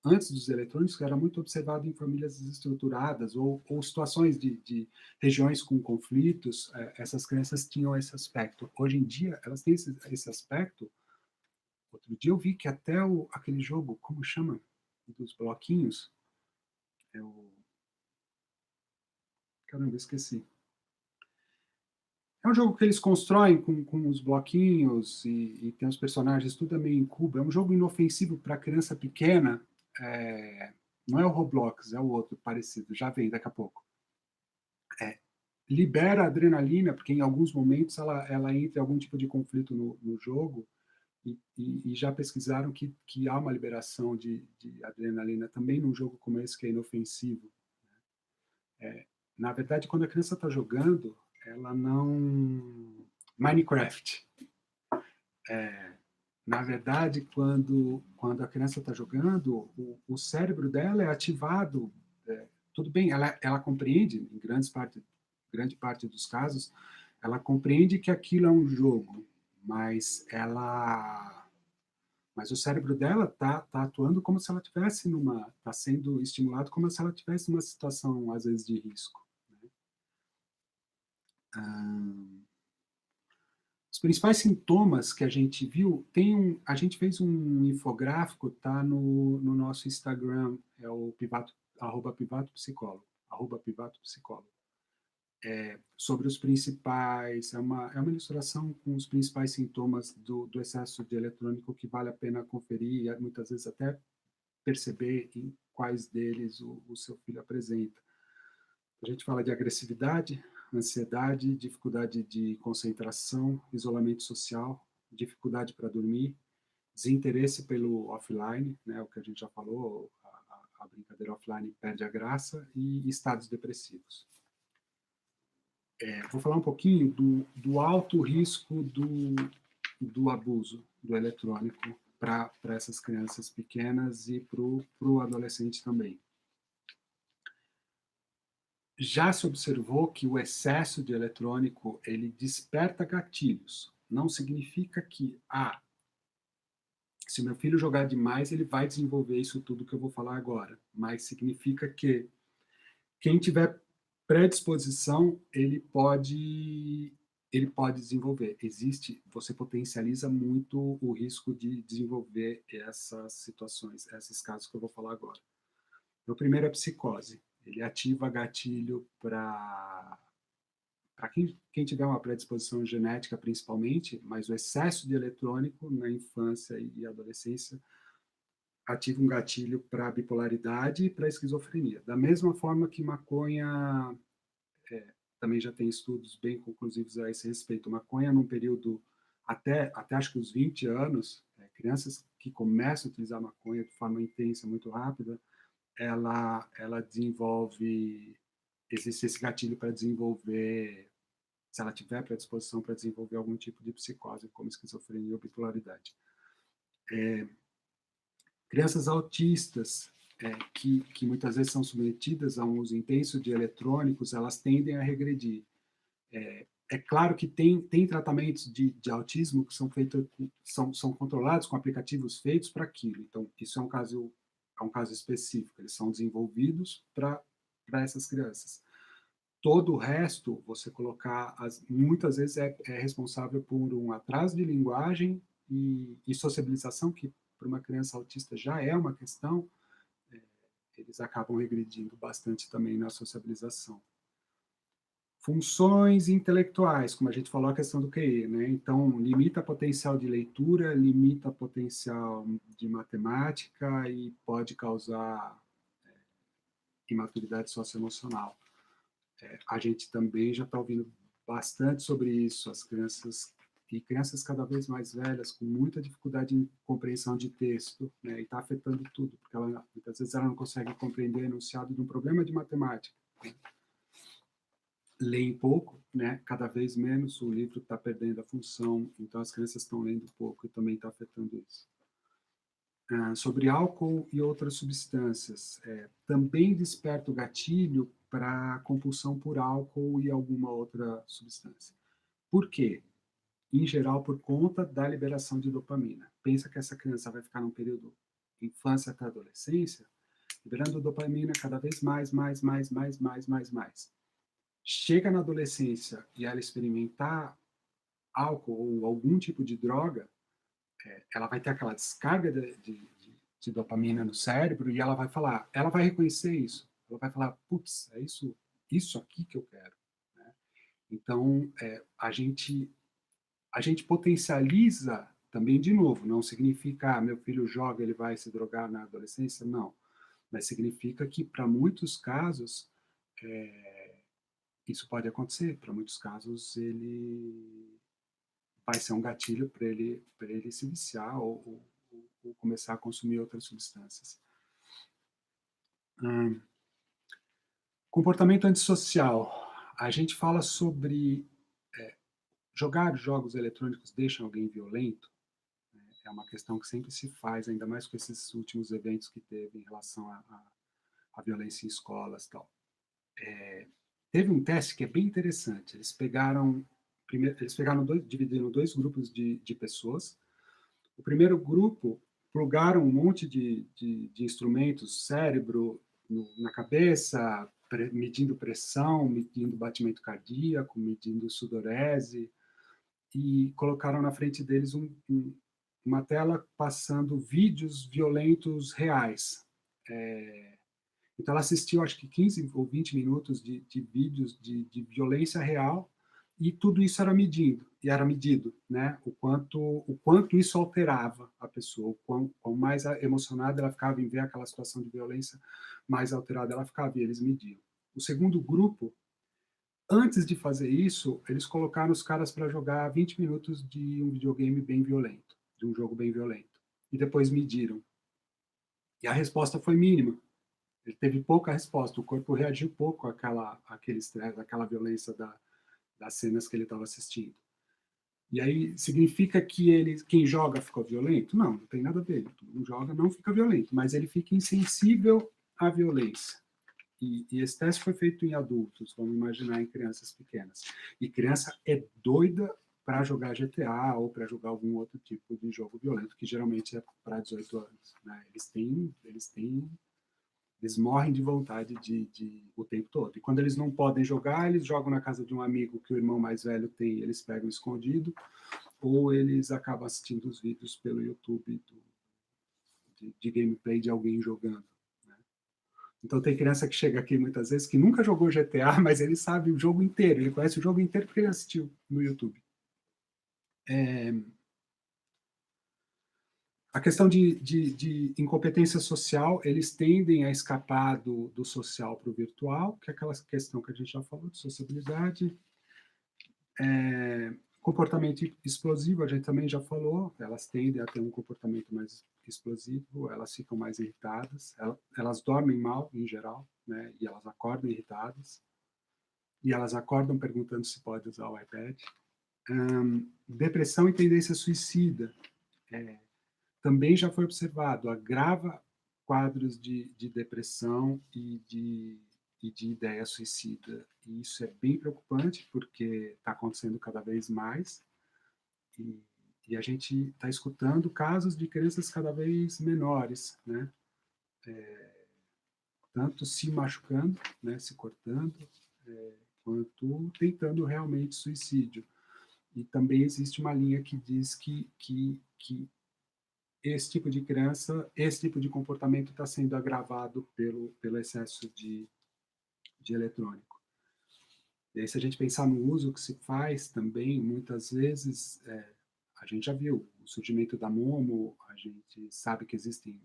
antes dos eletrônicos, era muito observado em famílias desestruturadas ou situações de regiões com conflitos. Essas crianças tinham esse aspecto. Hoje em dia, elas têm esse aspecto. Outro dia eu vi que até aquele jogo, como chama? Dos bloquinhos. Caramba, esqueci. É um jogo que eles constroem com os bloquinhos e tem os personagens, tudo é meio em cubo. É um jogo inofensivo para criança pequena. Não é o Roblox, é o outro parecido. Já vem daqui a pouco. Libera adrenalina, porque em alguns momentos ela entra em algum tipo de conflito no jogo, e já pesquisaram que há uma liberação de adrenalina também num jogo como esse, que é inofensivo. Na verdade, quando a criança está jogando, ela não... Minecraft. Na verdade, quando a criança está jogando, o cérebro dela é ativado. Tudo bem, ela compreende, em grande parte dos casos, ela compreende que aquilo é um jogo, mas o cérebro dela tá atuando como se ela tivesse está sendo estimulado como se ela tivesse numa situação às vezes de risco, né? Os principais sintomas que a gente viu, a gente fez um infográfico, tá no nosso Instagram, é o Pivato, @pivatopsicólogo, @pivatopsicólogo. Sobre os principais, é uma ilustração com os principais sintomas do excesso de eletrônico, que vale a pena conferir e muitas vezes até perceber em quais deles o seu filho apresenta. A gente fala de agressividade, ansiedade, dificuldade de concentração, isolamento social, dificuldade para dormir, desinteresse pelo offline, né, o que a gente já falou, a brincadeira offline perde a graça, e estados depressivos. Vou falar um pouquinho do alto risco do abuso do eletrônico para essas crianças pequenas e para o adolescente também. Já se observou que o excesso de eletrônico ele desperta gatilhos. Não significa que, se meu filho jogar demais, ele vai desenvolver isso tudo que eu vou falar agora. Mas significa que quem tiver predisposição, ele pode ele pode desenvolver. Você potencializa muito o risco de desenvolver essas situações, esses casos que eu vou falar agora. O primeiro é a psicose. Ele ativa gatilho para quem tiver uma predisposição genética, principalmente, mas o excesso de eletrônico na infância e adolescência ativa um gatilho para bipolaridade e para esquizofrenia. Da mesma forma que maconha, também já tem estudos bem conclusivos a esse respeito. Maconha, num período até acho que os 20 anos, crianças que começam a utilizar maconha de forma intensa, muito rápida, ela desenvolve, existe esse gatilho para desenvolver, se ela tiver predisposição para desenvolver algum tipo de psicose, como esquizofrenia ou bipolaridade. Crianças autistas, que muitas vezes são submetidas a um uso intenso de eletrônicos, elas tendem a regredir. É claro que tem tratamentos de autismo que são feitos, são controlados com aplicativos feitos para aquilo. Então, isso é um caso específico. Eles são desenvolvidos para essas crianças. Todo o resto, você colocar, muitas vezes é responsável por um atraso de linguagem e sociabilização, que para uma criança autista já é uma questão, eles acabam regredindo bastante também na sociabilização. Funções intelectuais, como a gente falou, a questão do QI, né? Então, limita potencial de leitura, limita potencial de matemática e pode causar imaturidade socioemocional. A gente também já está ouvindo bastante sobre isso, as crianças cada vez mais velhas com muita dificuldade em compreensão de texto, né, e está afetando tudo, porque muitas vezes ela não consegue compreender o enunciado de um problema de matemática. Né? Leem pouco, né, cada vez menos, o livro está perdendo a função, então as crianças estão lendo pouco e também está afetando isso. Sobre álcool e outras substâncias, também desperta o gatilho para compulsão por álcool e alguma outra substância. Por quê? Em geral, por conta da liberação de dopamina. Pensa que essa criança vai ficar num período infância até adolescência, liberando dopamina cada vez mais. Chega na adolescência e ela experimentar álcool ou algum tipo de droga, ela vai ter aquela descarga de dopamina no cérebro e ela vai reconhecer isso. Ela vai falar, putz, é isso aqui que eu quero. Né? Então, a gente potencializa também, de novo, não significa, meu filho joga, ele vai se drogar na adolescência, não. Mas significa que, para muitos casos, isso pode acontecer. Para muitos casos, ele vai ser um gatilho para ele se viciar ou começar a consumir outras substâncias. Comportamento antissocial. A gente fala sobre jogar jogos eletrônicos deixa alguém violento. É uma questão que sempre se faz, ainda mais com esses últimos eventos que teve em relação à violência em escolas e tal. Teve um teste que é bem interessante. Eles pegaram dividiram dois grupos de pessoas. O primeiro grupo plugaram um monte de instrumentos, cérebro na cabeça, medindo pressão, medindo batimento cardíaco, medindo sudorese, e colocaram na frente deles uma tela passando vídeos violentos reais. Então ela assistiu, acho que 15 ou 20 minutos de vídeos de violência real, e tudo isso era medido, né? O quanto isso alterava a pessoa, o quão mais emocionada ela ficava em ver aquela situação de violência, mais alterada ela ficava, e eles mediam. O segundo grupo, antes de fazer isso, eles colocaram os caras para jogar 20 minutos de um videogame bem violento, de um jogo bem violento, e depois mediram. E a resposta foi mínima. Ele teve pouca resposta, o corpo reagiu pouco àquele estresse, àquela violência das cenas que ele estava assistindo. E aí significa que quem joga ficou violento? Não, não tem nada a ver. Quem joga não fica violento, mas ele fica insensível à violência. E esse teste foi feito em adultos, vamos imaginar em crianças pequenas. E criança é doida para jogar GTA ou para jogar algum outro tipo de jogo violento, que geralmente é para 18 anos. Né? Eles têm Eles morrem de vontade o tempo todo. E quando eles não podem jogar, eles jogam na casa de um amigo que o irmão mais velho tem, eles pegam escondido, ou eles acabam assistindo os vídeos pelo YouTube de gameplay de alguém jogando. Né? Então tem criança que chega aqui muitas vezes que nunca jogou GTA, mas ele sabe o jogo inteiro, ele conhece o jogo inteiro porque ele assistiu no YouTube. A questão de incompetência social, eles tendem a escapar do social para o virtual, que é aquela questão que a gente já falou, de sociabilidade. Comportamento explosivo, a gente também já falou, elas tendem a ter um comportamento mais explosivo, elas ficam mais irritadas, elas dormem mal, em geral, né, e elas acordam irritadas, e elas acordam perguntando se pode usar o iPad. Depressão e tendência suicida, também já foi observado, agrava quadros de depressão e de ideia suicida. E isso é bem preocupante, porque está acontecendo cada vez mais, e a gente está escutando casos de crianças cada vez menores, né? Tanto se machucando, né, se cortando, quanto tentando realmente suicídio. E também existe uma linha que diz que esse tipo de criança, esse tipo de comportamento está sendo agravado pelo excesso de eletrônico. E aí, se a gente pensar no uso que se faz também, muitas vezes, a gente já viu o surgimento da Momo, a gente sabe que existem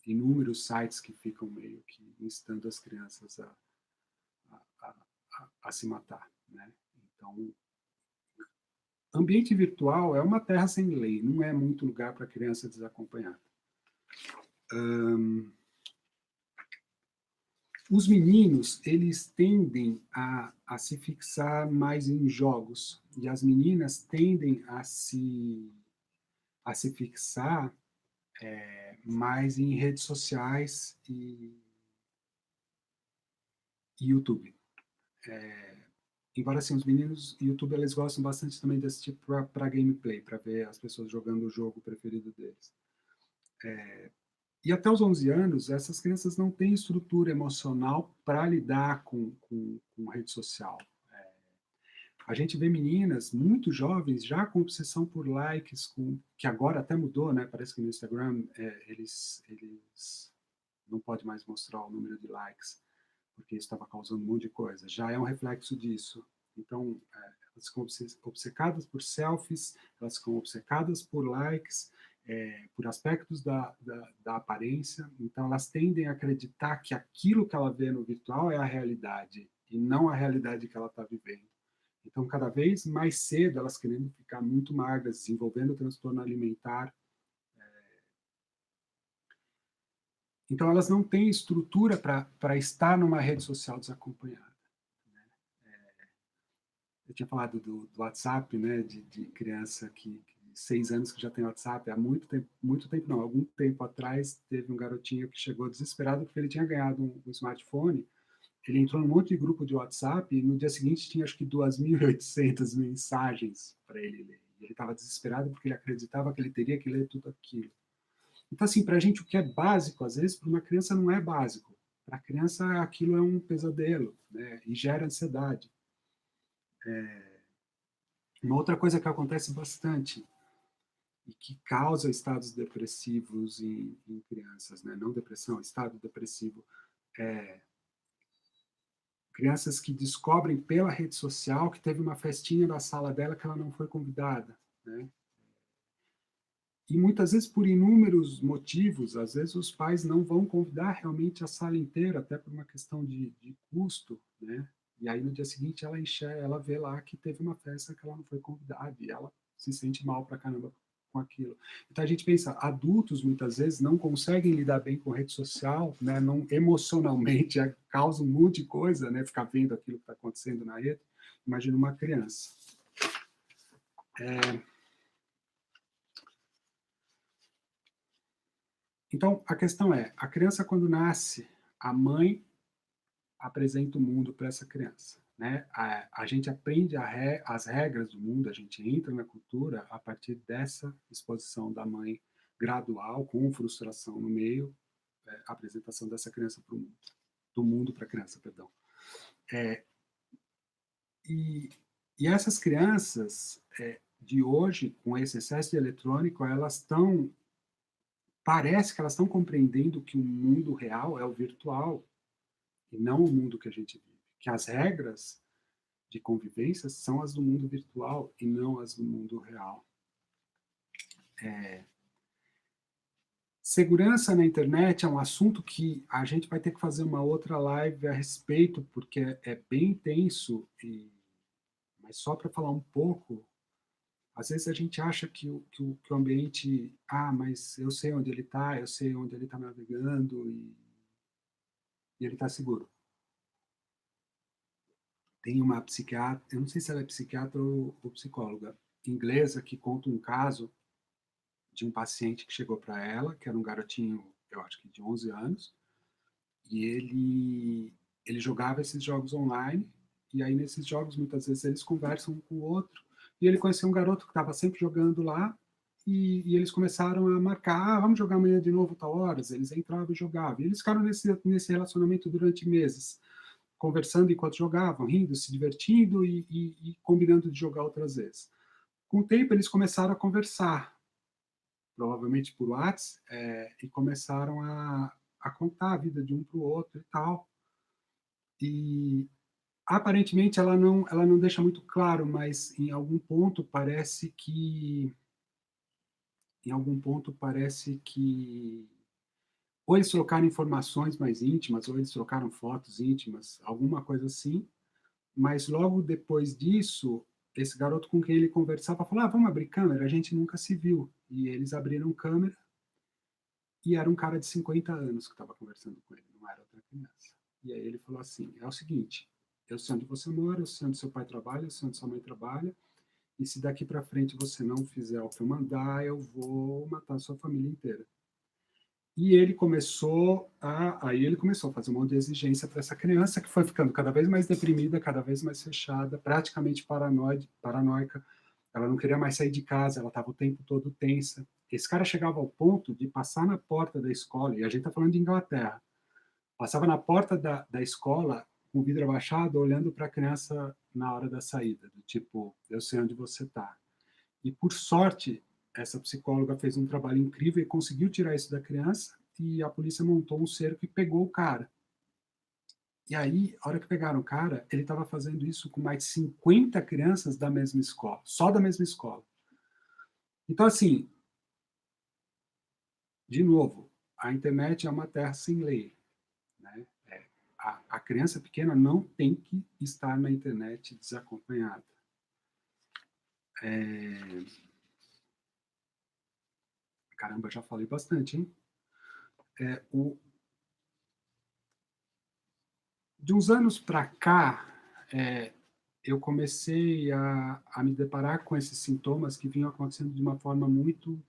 inúmeros sites que ficam meio que instando as crianças a se matar, né? Então, ambiente virtual é uma terra sem lei, não é muito lugar para criança desacompanhada. Os meninos, eles tendem a se fixar mais em jogos, e as meninas tendem a se fixar mais em redes sociais e YouTube. Embora assim, os meninos YouTube, eles gostam bastante também de assistir para gameplay, para ver as pessoas jogando o jogo preferido deles. E até os 11 anos, essas crianças não têm estrutura emocional para lidar com rede social. A gente vê meninas muito jovens já com obsessão por likes, que agora até mudou, né? Parece que no Instagram eles não podem mais mostrar o número de likes, porque isso estava causando um monte de coisa. Já é um reflexo disso. Então, elas ficam obcecadas por selfies, elas ficam obcecadas por likes, por aspectos da aparência. Então, elas tendem a acreditar que aquilo que ela vê no virtual é a realidade, e não a realidade que ela está vivendo. Então, cada vez mais cedo, elas querendo ficar muito magras, desenvolvendo transtorno alimentar. Então, elas não têm estrutura para estar numa rede social desacompanhada. Eu tinha falado do WhatsApp, né, de criança que 6 anos que já tem WhatsApp. Há muito tempo não, algum tempo atrás, teve um garotinho que chegou desesperado porque ele tinha ganhado um smartphone. Ele entrou num monte de grupo de WhatsApp e no dia seguinte tinha acho que 2.800 mensagens para ele ler. E ele estava desesperado porque ele acreditava que ele teria que ler tudo aquilo. Então, assim, para a gente o que é básico, às vezes, para uma criança não é básico. Para a criança aquilo é um pesadelo, né? E gera ansiedade. Uma outra coisa que acontece bastante e que causa estados depressivos em crianças, né? Não depressão, estado depressivo, crianças que descobrem pela rede social que teve uma festinha na sala dela que ela não foi convidada, né? E muitas vezes por inúmeros motivos, às vezes os pais não vão convidar realmente a sala inteira, até por uma questão de custo, né? E aí no dia seguinte ela vê lá que teve uma festa que ela não foi convidada e ela se sente mal pra caramba com aquilo. Então a gente pensa, adultos muitas vezes não conseguem lidar bem com rede social, né? Não emocionalmente causa um monte de coisa, né? Ficar vendo aquilo que está acontecendo na rede. Imagina uma criança. Então a questão é, a criança quando nasce, a mãe apresenta o mundo para essa criança. Né? A gente aprende as regras do mundo, a gente entra na cultura a partir dessa exposição da mãe gradual, com frustração no meio, a apresentação dessa criança para o mundo, do mundo para a criança, perdão. E essas crianças de hoje, com esse excesso de eletrônico, parece que elas estão compreendendo que o mundo real é o virtual e não o mundo que a gente vive, que as regras de convivência são as do mundo virtual e não as do mundo real. Segurança na internet é um assunto que a gente vai ter que fazer uma outra live a respeito, porque é bem intenso, mas só para falar um pouco, às vezes a gente acha que o ambiente, mas eu sei onde ele está, eu sei onde ele está navegando e ele está seguro. Tem uma psiquiatra, eu não sei se ela é psiquiatra ou psicóloga, inglesa, que conta um caso de um paciente que chegou para ela, que era um garotinho, eu acho que de 11 anos, e ele jogava esses jogos online, e aí nesses jogos muitas vezes eles conversam um com o outro, e ele conheceu um garoto que estava sempre jogando lá, e eles começaram a marcar, vamos jogar amanhã de novo, tal horas, eles entravam e jogavam, e eles ficaram nesse relacionamento durante meses, conversando enquanto jogavam, rindo, se divertindo e combinando de jogar outras vezes. Com o tempo eles começaram a conversar, provavelmente por WhatsApp, e começaram a contar a vida de um para o outro e tal. E aparentemente ela não deixa muito claro, mas em algum ponto parece que ou eles trocaram informações mais íntimas, ou eles trocaram fotos íntimas, alguma coisa assim, mas logo depois disso, esse garoto com quem ele conversava falou, vamos abrir câmera, a gente nunca se viu. E eles abriram câmera, e era um cara de 50 anos que estava conversando com ele, não era outra criança. E aí ele falou assim, é o seguinte, eu sei onde você mora, eu sei onde seu pai trabalha, eu sei onde sua mãe trabalha, e se daqui para frente você não fizer o que eu mandar, eu vou matar a sua família inteira. E ele começou a fazer um monte de exigência para essa criança, que foi ficando cada vez mais deprimida, cada vez mais fechada, praticamente paranoica. Ela não queria mais sair de casa, ela estava o tempo todo tensa. Esse cara chegava ao ponto de passar na porta da escola, e a gente está falando de Inglaterra, passava na porta da escola com o vidro abaixado, olhando para a criança na hora da saída, do tipo, eu sei onde você está. E, por sorte, essa psicóloga fez um trabalho incrível e conseguiu tirar isso da criança, e a polícia montou um cerco e pegou o cara. E aí, a hora que pegaram o cara, ele estava fazendo isso com mais de 50 crianças da mesma escola, só da mesma escola. Então, assim, de novo, a internet é uma terra sem lei, né? A criança pequena não tem que estar na internet desacompanhada. Caramba, já falei bastante, hein? De uns anos para cá, eu comecei a me deparar com esses sintomas que vinham acontecendo de uma forma muito,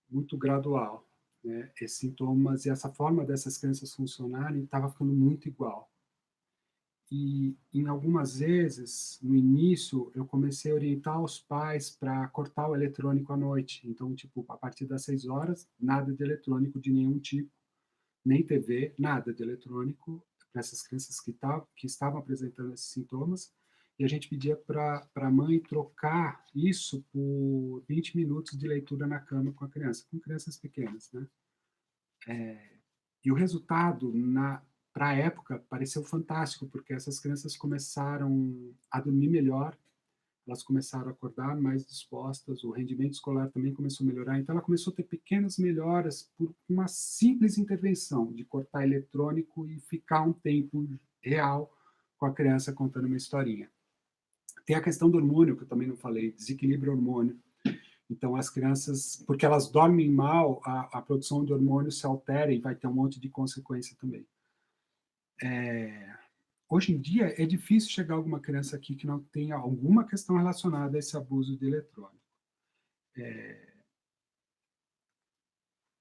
muito gradual, né? Esses sintomas e essa forma dessas crianças funcionarem estava ficando muito igual. E, em algumas vezes, no início, eu comecei a orientar os pais para cortar o eletrônico à noite. Então, tipo, a partir das 6 horas, nada de eletrônico de nenhum tipo, nem TV, nada de eletrônico para essas crianças que estavam apresentando esses sintomas. E a gente pedia para a mãe trocar isso por 20 minutos de leitura na cama com a criança, com crianças pequenas, né? E o resultado, para a época, pareceu fantástico, porque essas crianças começaram a dormir melhor, elas começaram a acordar mais dispostas, o rendimento escolar também começou a melhorar, então ela começou a ter pequenas melhoras por uma simples intervenção de cortar eletrônico e ficar um tempo real com a criança contando uma historinha. Tem a questão do hormônio, que eu também não falei, desequilíbrio hormônio. Então, as crianças, porque elas dormem mal, a produção de hormônio se altera e vai ter um monte de consequência também. Hoje em dia, é difícil chegar alguma criança aqui que não tenha alguma questão relacionada a esse abuso de eletrônico.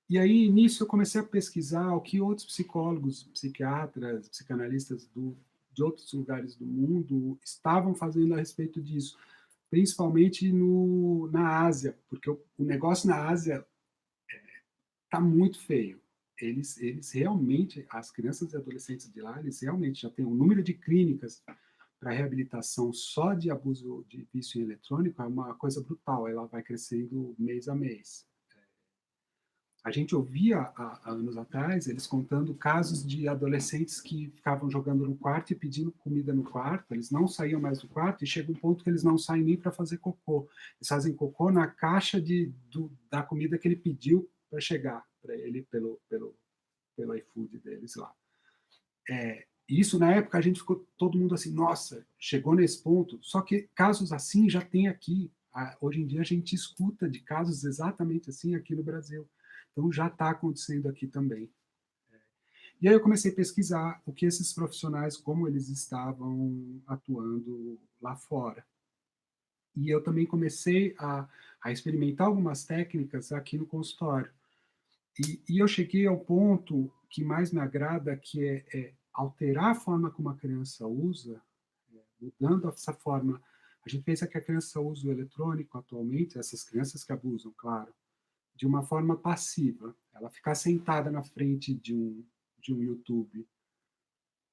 E aí, nisso, eu comecei a pesquisar o que outros psicólogos, psiquiatras, psicanalistas de outros lugares do mundo estavam fazendo a respeito disso, principalmente na Ásia, porque o negócio na Ásia está muito feio. eles realmente, as crianças e adolescentes de lá, eles realmente já têm um número de clínicas para reabilitação só de abuso de vício em eletrônico, é uma coisa brutal, ela vai crescendo mês a mês. A gente ouvia há anos atrás eles contando casos de adolescentes que ficavam jogando no quarto e pedindo comida no quarto, eles não saíam mais do quarto e chega um ponto que eles não saem nem para fazer cocô. Eles fazem cocô na caixa da comida que ele pediu para chegar para ele pelo iFood deles lá. Isso, na época, a gente ficou todo mundo assim, nossa, chegou nesse ponto. Só que casos assim já tem aqui. Hoje em dia a gente escuta de casos exatamente assim aqui no Brasil. Então já está acontecendo aqui também. E aí eu comecei a pesquisar o que esses profissionais, como eles estavam atuando lá fora. E eu também comecei a experimentar algumas técnicas aqui no consultório. E eu cheguei ao ponto que mais me agrada, que é alterar a forma como a criança usa, mudando essa forma. A gente pensa que a criança usa o eletrônico atualmente, essas crianças que abusam, claro, de uma forma passiva. Ela ficar sentada na frente de um YouTube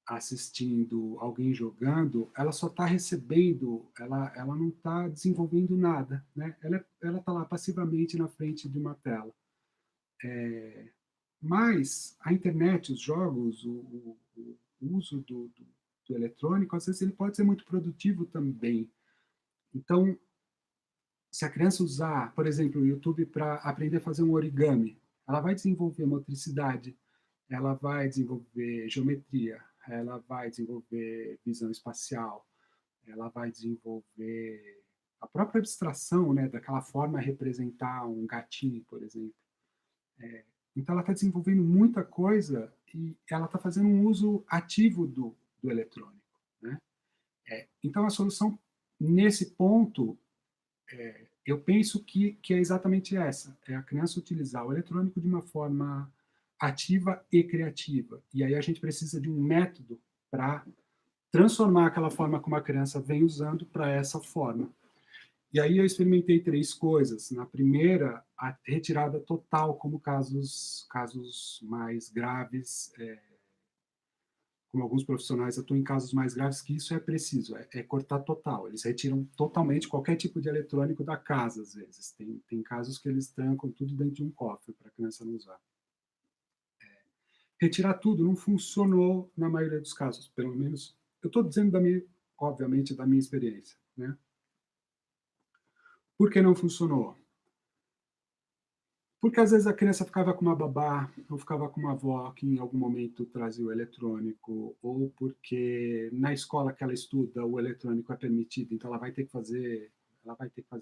assistindo alguém jogando, ela só está recebendo, ela não está desenvolvendo nada, né? Ela está lá passivamente na frente de uma tela. Mas a internet, os jogos, o uso do eletrônico, às vezes ele pode ser muito produtivo também. Então, se a criança usar, por exemplo, o YouTube para aprender a fazer um origami, ela vai desenvolver motricidade, ela vai desenvolver geometria, ela vai desenvolver visão espacial, ela vai desenvolver a própria abstração, né, daquela forma a representar um gatinho, por exemplo. Então, ela está desenvolvendo muita coisa e ela está fazendo um uso ativo do eletrônico, né? Então, a solução, nesse ponto, eu penso que é exatamente essa, é a criança utilizar o eletrônico de uma forma ativa e criativa. E aí a gente precisa de um método para transformar aquela forma como a criança vem usando para essa forma. E aí eu experimentei 3 coisas. Na primeira, a retirada total, como casos mais graves, como alguns profissionais atuam em casos mais graves, que isso é preciso, é cortar total. Eles retiram totalmente qualquer tipo de eletrônico da casa, às vezes. Tem casos que eles trancam tudo dentro de um cofre para a criança não usar. Retirar tudo não funcionou na maioria dos casos, pelo menos. Eu estou dizendo obviamente, da minha experiência, né? Por que não funcionou? Porque às vezes a criança ficava com uma babá, ou ficava com uma avó que em algum momento trazia o eletrônico, ou porque na escola que ela estuda o eletrônico é permitido, então ela vai ter que fazer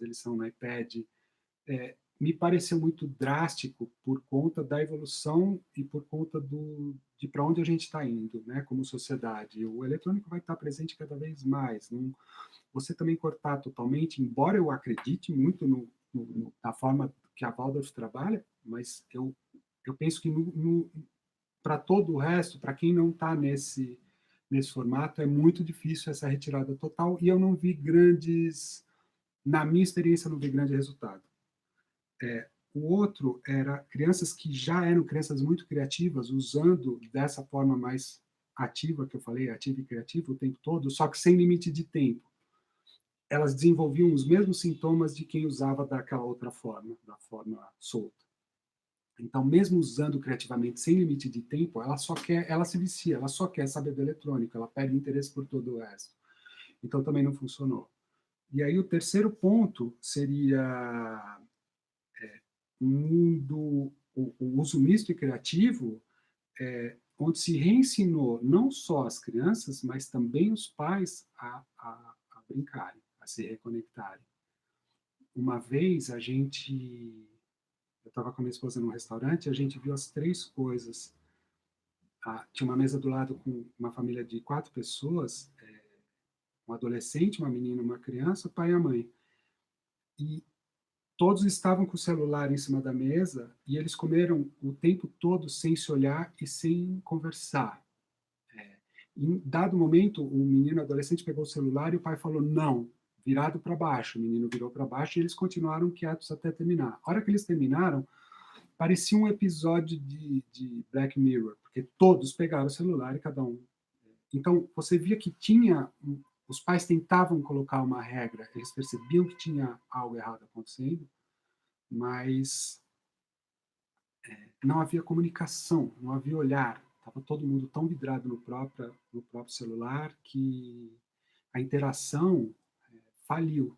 lição no iPad. Me pareceu muito drástico por conta da evolução e por conta de para onde a gente está indo, né, como sociedade. O eletrônico vai estar presente cada vez mais. Não, você também cortar totalmente, embora eu acredite muito na forma que a Waldorf trabalha, mas eu penso que para todo o resto, para quem não está nesse formato, é muito difícil essa retirada total, e eu não vi na minha experiência, eu não vi grande resultado. O outro era crianças que já eram crianças muito criativas, usando dessa forma mais ativa, que eu falei, ativa e criativa o tempo todo, só que sem limite de tempo. Elas desenvolviam os mesmos sintomas de quem usava daquela outra forma, da forma solta. Então, mesmo usando criativamente sem limite de tempo, ela se vicia, ela só quer saber do eletrônico, ela perde interesse por todo o resto. Então, também não funcionou. E aí, o terceiro ponto seria o uso misto e criativo, onde se reensinou não só as crianças, mas também os pais a brincarem, a se reconectarem. Uma vez eu estava com a minha esposa num restaurante, a gente viu as 3 coisas. Tinha uma mesa do lado com uma família de 4 pessoas, um adolescente, uma menina, uma criança, o pai e a mãe. E todos estavam com o celular em cima da mesa e eles comeram o tempo todo sem se olhar e sem conversar. Em dado momento, o menino adolescente pegou o celular e o pai falou não, virado para baixo. O menino virou para baixo e eles continuaram quietos até terminar. A hora que eles terminaram, parecia um episódio de Black Mirror, porque todos pegaram o celular e cada um. Então, você via que os pais tentavam colocar uma regra, eles percebiam que tinha algo errado acontecendo, mas não havia comunicação, não havia olhar. Estava todo mundo tão vidrado no próprio celular que a interação faliu.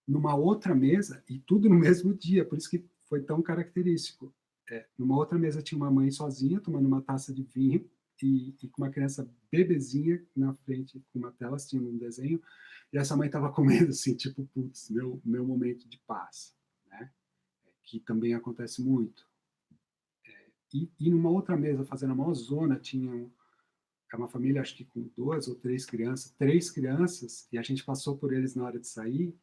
Numa outra mesa, e tudo no mesmo dia, por isso que foi tão característico. Numa outra mesa tinha uma mãe sozinha, tomando uma taça de vinho, e com uma criança bebezinha na frente, com uma tela assistindo um desenho, e essa mãe estava comendo assim, tipo, putz, meu momento de paz, né? Que também acontece muito. E numa outra mesa, fazendo a maior zona, tinha uma família, acho que com 2 ou 3 crianças, e a gente passou por eles na hora de sair,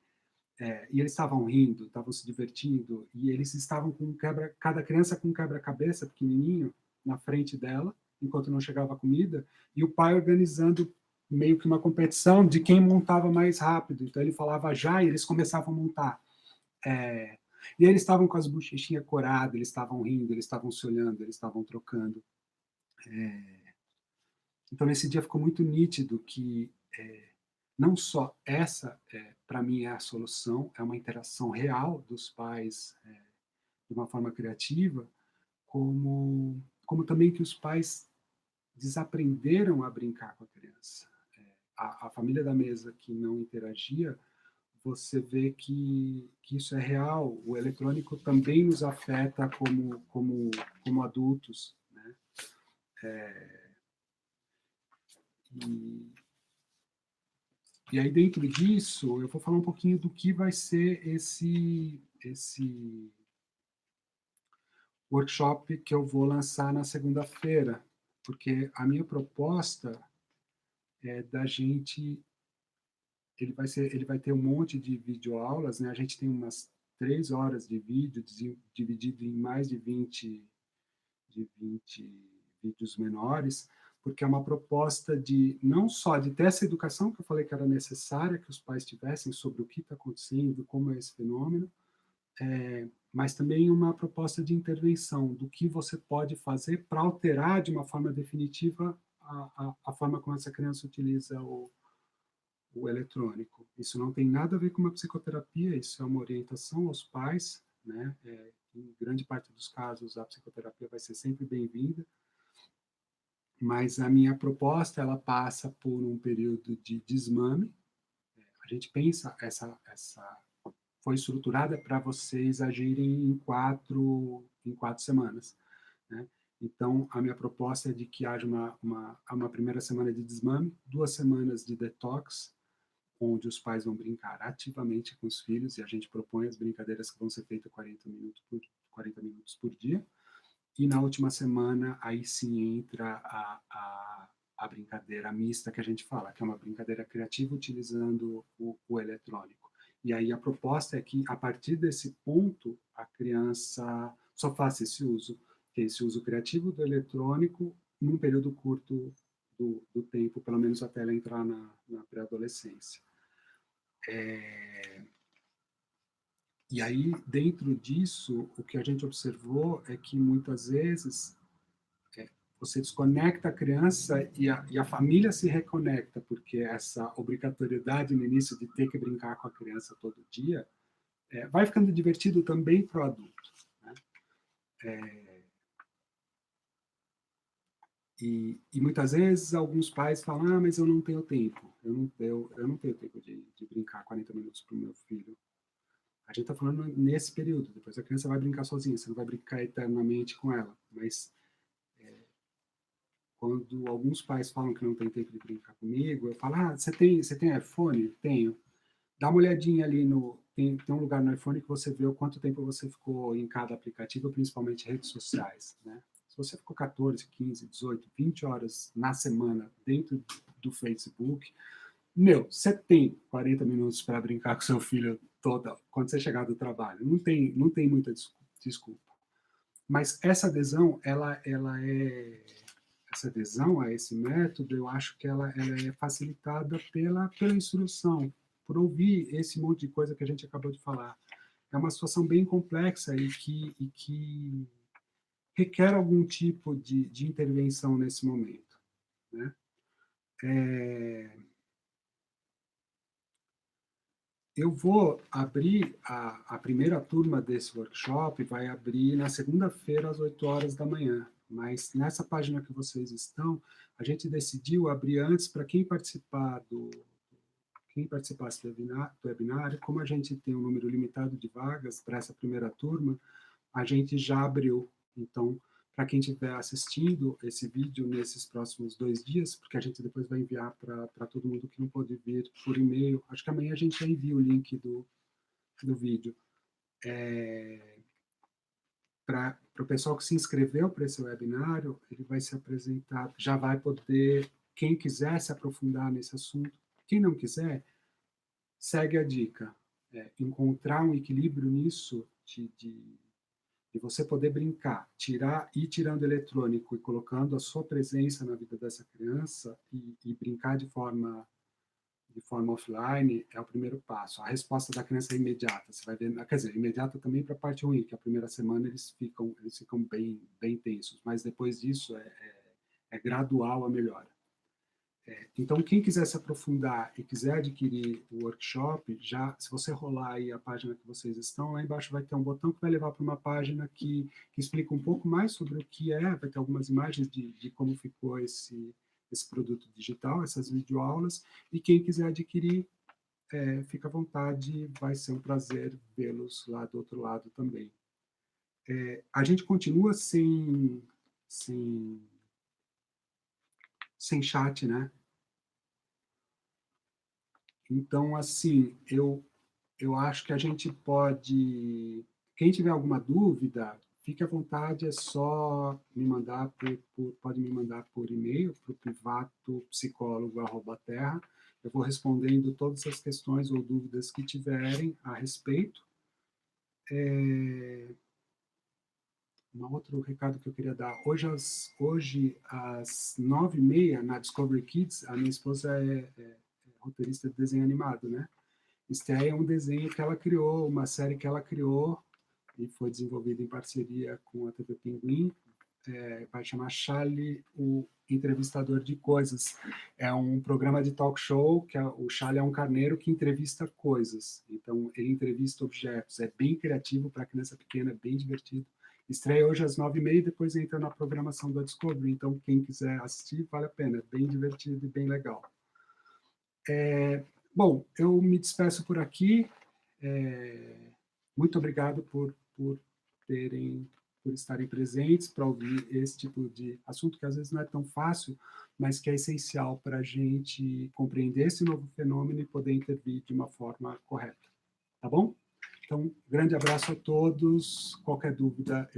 e eles estavam rindo, estavam se divertindo, e eles estavam cada criança com um quebra-cabeça pequenininho na frente dela, enquanto não chegava a comida, e o pai organizando meio que uma competição de quem montava mais rápido. Então ele falava já e eles começavam a montar. E eles estavam com as bochechinhas coradas, eles estavam rindo, eles estavam se olhando, eles estavam trocando. Então nesse dia ficou muito nítido que não só essa, para mim, é a solução, é uma interação real dos pais de uma forma criativa, como também que os pais desaprenderam a brincar com a criança. A família da mesa que não interagia, você vê que isso é real. O eletrônico também nos afeta como adultos, né? E aí, dentro disso, eu vou falar um pouquinho do que vai ser esse workshop que eu vou lançar na segunda-feira, porque a minha proposta é da gente, ele vai ter um monte de videoaulas, né? A gente tem umas 3 horas de vídeo dividido em mais de 20 vídeos menores, porque é uma proposta de não só de ter essa educação que eu falei que era necessária que os pais tivessem sobre o que está acontecendo, como é esse fenômeno, mas também uma proposta de intervenção do que você pode fazer para alterar de uma forma definitiva a forma como essa criança utiliza o eletrônico. Isso não tem nada a ver com uma psicoterapia, isso é uma orientação aos pais, né? Em grande parte dos casos, a psicoterapia vai ser sempre bem-vinda, mas a minha proposta, ela passa por um período de desmame. A gente pensa, essa foi estruturada para vocês agirem em 4 semanas, né? Então, a minha proposta é de que haja uma primeira semana de desmame, 2 semanas de detox, onde os pais vão brincar ativamente com os filhos, e a gente propõe as brincadeiras que vão ser feitas 40 minutos por dia, e na última semana, aí sim entra a brincadeira mista que a gente fala, que é uma brincadeira criativa utilizando o eletrônico. E aí a proposta é que, a partir desse ponto, a criança só faça esse uso, que é esse uso criativo do eletrônico, num período curto do tempo, pelo menos até ela entrar na pré-adolescência. E aí, dentro disso, o que a gente observou é que, muitas vezes, você desconecta a criança e a família se reconecta, porque essa obrigatoriedade no início de ter que brincar com a criança todo dia vai ficando divertido também para o adulto, né? E muitas vezes alguns pais falam, mas eu não tenho tempo, eu não tenho tempo de brincar 40 minutos para o meu filho. A gente está falando nesse período, depois a criança vai brincar sozinha, você não vai brincar eternamente com ela, mas quando alguns pais falam que não tem tempo de brincar comigo, eu falo, você tem iPhone? Tenho. Dá uma olhadinha ali tem um lugar no iPhone que você vê o quanto tempo você ficou em cada aplicativo, principalmente redes sociais, né? Se você ficou 14, 15, 18, 20 horas na semana dentro do Facebook, você tem 40 minutos para brincar com seu filho quando você chegar do trabalho. Não tem muita desculpa. Mas essa adesão, essa adesão a esse método, eu acho que ela é facilitada pela instrução, por ouvir esse monte de coisa que a gente acabou de falar. é uma situação bem complexa e que requer algum tipo de intervenção nesse momento, né? Eu vou abrir a primeira turma desse workshop, vai abrir na segunda-feira, às 8 horas da manhã. Mas nessa página que vocês estão, a gente decidiu abrir antes para quem participasse do webinário, como a gente tem um número limitado de vagas para essa primeira turma, a gente já abriu. Então, para quem estiver assistindo esse vídeo nesses próximos 2 dias, porque a gente depois vai enviar para todo mundo que não pôde vir por e-mail, acho que amanhã a gente já envia o link do vídeo. Para o pessoal que se inscreveu para esse webinário, ele vai se apresentar, já vai poder, quem quiser se aprofundar nesse assunto, quem não quiser, segue a dica. Encontrar um equilíbrio nisso, de você poder brincar, ir tirando eletrônico e colocando a sua presença na vida dessa criança e brincar de forma offline é o primeiro passo. A resposta da criança é imediata. Você vai ver, quer dizer, imediata também para a parte ruim, que a primeira semana eles ficam bem tensos, mas depois disso é gradual a melhora. Então, quem quiser se aprofundar e quiser adquirir o workshop, já, se você rolar aí a página que vocês estão, lá embaixo vai ter um botão que vai levar para uma página que explica um pouco mais sobre o que vai ter algumas imagens de como ficou esse produto digital, essas videoaulas, e quem quiser adquirir, fica à vontade, vai ser um prazer vê-los lá do outro lado também. A gente continua sem chat, né? Então, assim, eu acho que a gente pode... Quem tiver alguma dúvida, fique à vontade, é só me mandar pode me mandar por e-mail para o privatopsicólogo@terra. Eu vou respondendo todas as questões ou dúvidas que tiverem a respeito. Um outro recado que eu queria dar. Hoje às 9h30, na Discovery Kids, a minha esposa é roteirista de desenho animado, né? Estreia é um desenho que ela criou, uma série que ela criou e foi desenvolvida em parceria com a TV Pinguim. Vai chamar Charlie, o Entrevistador de Coisas. É um programa de talk show que o Charlie é um carneiro que entrevista coisas. Então, ele entrevista objetos. É bem criativo para criança pequena, é bem divertido. Estreia hoje às 9h30 e depois entra na programação da Discovery. Então, quem quiser assistir, vale a pena. É bem divertido e bem legal. Bom, eu me despeço por aqui. Muito obrigado por estarem presentes, para ouvir esse tipo de assunto, que às vezes não é tão fácil, mas que é essencial para a gente compreender esse novo fenômeno e poder intervir de uma forma correta. Tá bom? Então, grande abraço a todos. Qualquer dúvida,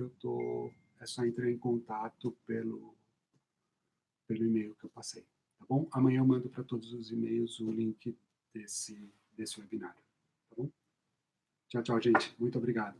é só entrar em contato pelo e-mail que eu passei. Tá bom? Amanhã eu mando para todos os e-mails o link desse webinário. Tá bom? Tchau, tchau, gente. Muito obrigado.